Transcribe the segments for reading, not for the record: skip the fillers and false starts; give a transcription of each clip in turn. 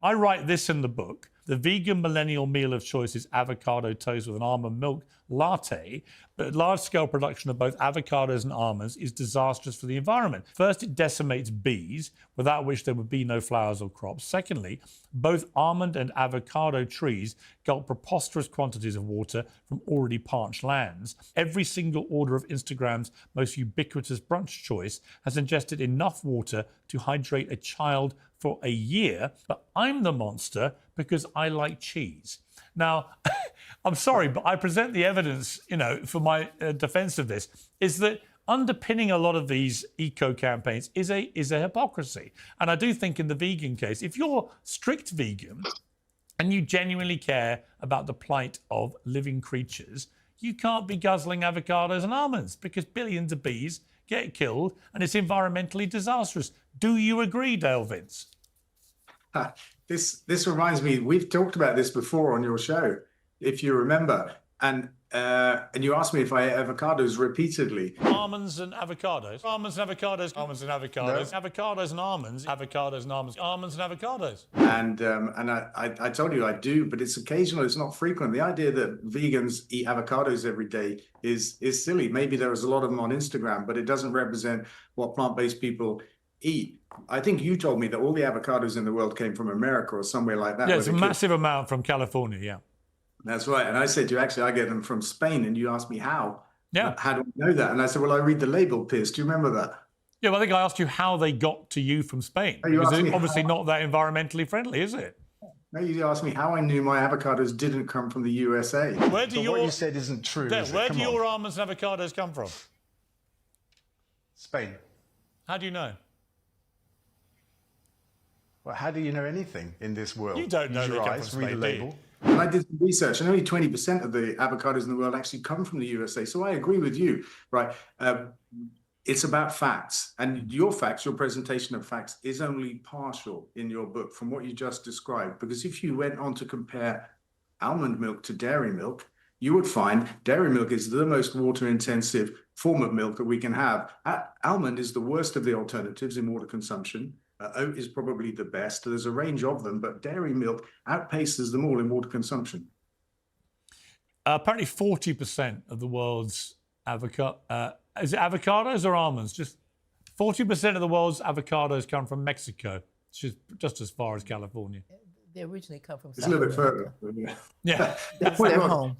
I write this in the book. The vegan millennial meal of choice is avocado toast with an almond milk latte, but large-scale production of both avocados and almonds is disastrous for the environment. First, it decimates bees, without which there would be no flowers or crops. Secondly, both almond and avocado trees gulp preposterous quantities of water from already parched lands. Every single order of Instagram's most ubiquitous brunch choice has ingested enough water to hydrate a child for a year, but I'm the monster because I like cheese. Now, I'm sorry, but I present the evidence, for my defense of this, is that underpinning a lot of these eco campaigns is a hypocrisy. And I do think in the vegan case, if you're strict vegan and you genuinely care about the plight of living creatures, you can't be guzzling avocados and almonds because billions of bees get killed and it's environmentally disastrous. Do you agree, Dale Vince? This reminds me, we've talked about this before on your show, if you remember, and you asked me if I ate avocados repeatedly. Almonds and avocados. Almonds and avocados. Almonds and avocados. No. Avocados and almonds. Avocados and almonds. Almonds and avocados. And I told you I do, but it's occasional. It's not frequent. The idea that vegans eat avocados every day is silly. Maybe there is a lot of them on Instagram, but it doesn't represent what plant-based people eat. I think you told me that all the avocados in the world came from America or somewhere like that. Yeah, it's a massive amount from California, yeah. That's right. And I said to you, actually, I get them from Spain. And you asked me how. Yeah. How do I know that? And I said, well, I read the label, Piers. Do you remember that? Yeah, well, I think I asked you how they got to you from Spain. Because it's obviously not that environmentally friendly, is it? No, you asked me how I knew my avocados didn't come from the USA. What you said isn't true. Where do your almonds and avocados come from? Spain. How do you know? Well, how do you know anything in this world? You don't know. Use your eyes, read the label. And I did some research, and only 20% of the avocados in the world actually come from the USA. So I agree with you, right? It's about facts, and your facts, your presentation of facts is only partial in your book from what you just described. Because if you went on to compare almond milk to dairy milk, you would find dairy milk is the most water-intensive form of milk that we can have. Almond is the worst of the alternatives in water consumption. Oat is probably the best. There's a range of them, but dairy milk outpaces them all in water consumption. Apparently 40% of the world's is it avocados or almonds? Just 40% of the world's avocados come from Mexico, which is just as far as California. They originally come from It's a little bit further. Yeah. That's their home.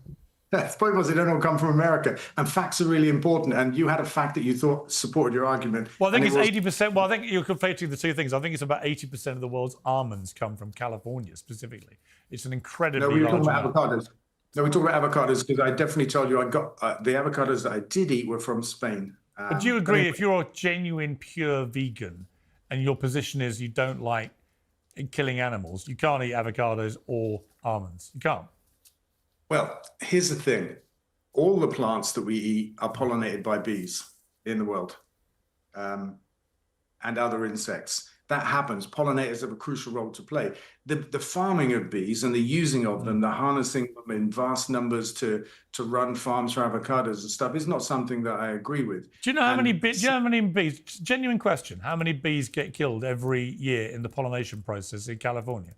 The point was they don't all come from America, and facts are really important. And you had a fact that you thought supported your argument. Well, I think it's 80%. Well, I think you're conflating the two things. I think it's about 80% of the world's almonds come from California specifically. It's an incredibly large. No, we were talking amount. about avocados. No, we talk about avocados because I definitely told you I got the avocados that I did eat were from Spain. But do you agree if you're a genuine, pure vegan, and your position is you don't like killing animals, you can't eat avocados or almonds? You can't. Well, here's the thing. All the plants that we eat are pollinated by bees in the world and other insects. That happens. Pollinators have a crucial role to play. The farming of bees and the using of them, the harnessing them in vast numbers to run farms for avocados and stuff is not something that I agree with. Do you know how many bees? Do you know how many bees? Genuine question. How many bees get killed every year in the pollination process in California?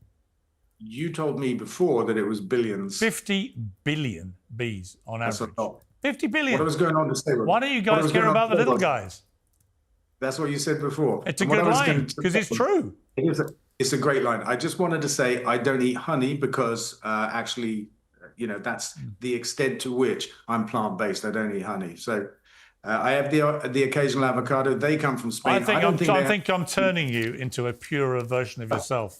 You told me before that it was billions. 50 billion bees on average. That's a lot. 50 billion. What I was going on to say. Why don't you guys care about the little guys? That's what you said before. It's a good line because it's true. It's a great line. I just wanted to say I don't eat honey because actually, that's the extent to which I'm plant-based. I don't eat honey. So I have the occasional avocado. They come from Spain. I think I'm turning you into a purer version of yourself.